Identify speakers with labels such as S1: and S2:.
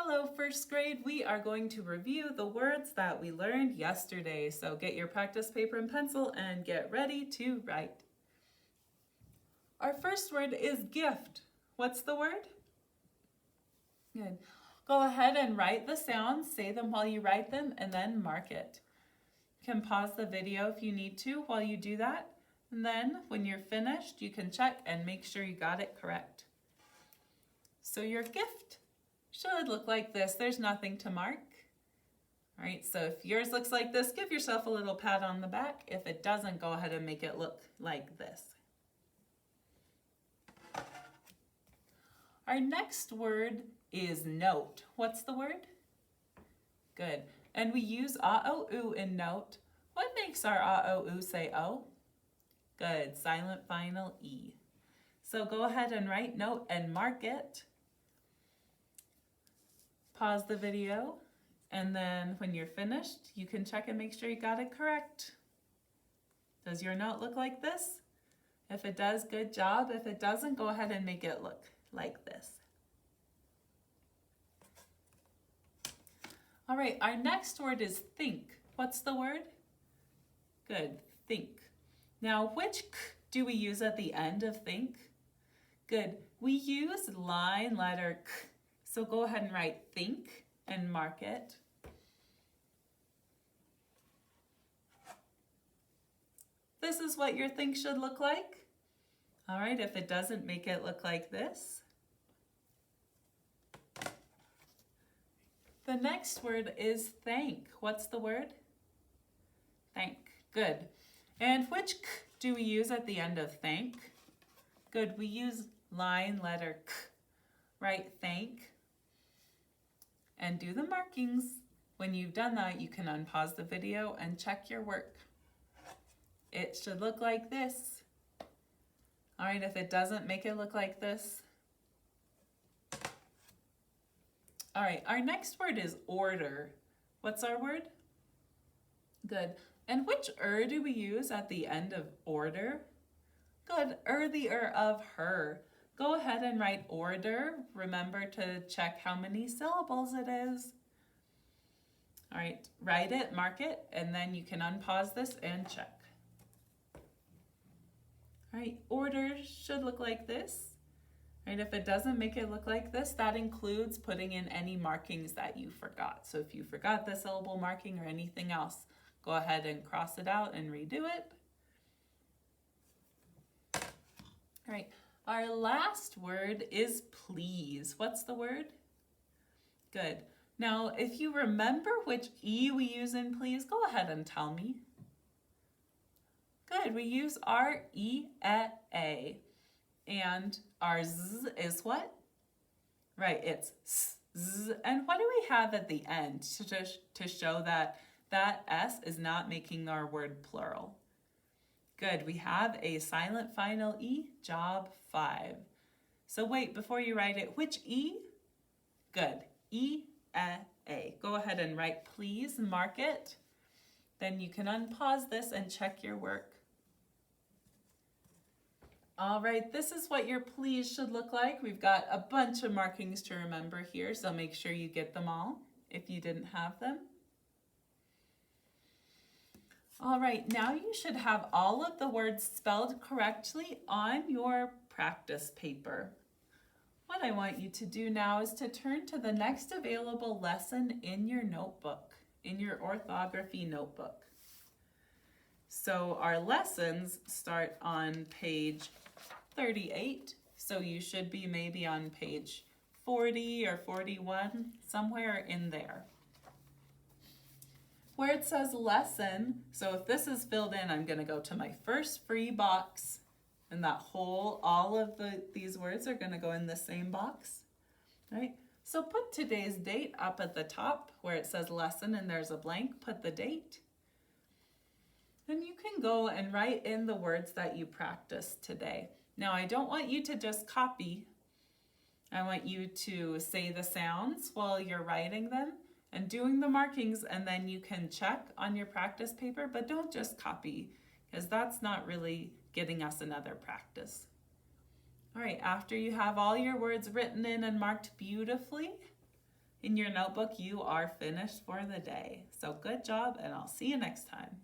S1: Hello, first grade. We are going to review the words that we learned yesterday. So get your practice paper and pencil and get ready to write. Our first word is gift. What's the word? Good. Go ahead and write the sounds, say them while you write them, and then mark it. You can pause the video if you need to while you do that. And then when you're finished, you can check and make sure you got it correct. So your gift should look like this. There's nothing to mark. All right, so if yours looks like this, give yourself a little pat on the back. If it doesn't, go ahead and make it look like this. Our next word is note. What's the word? Good. And we use a-o-oo in note. What makes our a-o-oo say o? Good, silent final E. So go ahead and write note and mark it. Pause the video, and then when you're finished, you can check and make sure you got it correct. Does your note look like this? If it does, good job. If it doesn't, go ahead and make it look like this. All right, our next word is think. What's the word? Good, think. Now, which k do we use at the end of think? Good, we use line letter k. So go ahead and write think and mark it. This is what your think should look like. All right, if it doesn't, make it look like this. The next word is thank. What's the word? Thank. Good. And which k do we use at the end of thank? Good. We use line letter k. Write thank and do the markings. When you've done that, you can unpause the video and check your work. It should look like this. All right, if it doesn't, make it look like this. All right, our next word is order. What's our word? Good. And which do we use at the end of order? Good, the of her. Go ahead and write order. Remember to check how many syllables it is. All right, write it, mark it, and then you can unpause this and check. All right, order should look like this. Right, if it doesn't, make it look like this. That includes putting in any markings that you forgot. So if you forgot the syllable marking or anything else, go ahead and cross it out and redo it. All right, our last word is please. What's the word? Good. Now, if you remember which E we use in please, go ahead and tell me. Good, we use R-E-A. And our Z is what? Right, it's S, Z. And what do we have at the end to show that that S is not making our word plural? Good, we have a silent final E, job 5. So wait, before you write it, which E? Good, E-A. Go ahead and write please, mark it. Then you can unpause this and check your work. All right, this is what your please should look like. We've got a bunch of markings to remember here, so make sure you get them all if you didn't have them. All right, now you should have all of the words spelled correctly on your practice paper. What I want you to do now is to turn to the next available lesson in your notebook, in your orthography notebook. So our lessons start on page 38, so you should be maybe on page 40 or 41, somewhere in there. Where it says lesson, so if this is filled in, I'm going to go to my first free box, and that whole, all of these words are going to go in the same box, right? So put today's date up at the top where it says lesson and there's a blank, put the date. Then you can go and write in the words that you practiced today. Now, I don't want you to just copy. I want you to say the sounds while you're writing them and doing the markings, and then you can check on your practice paper, but don't just copy, because that's not really getting us another practice. All right, after you have all your words written in and marked beautifully, In your notebook, you are finished for the day. So good job, and I'll see you next time.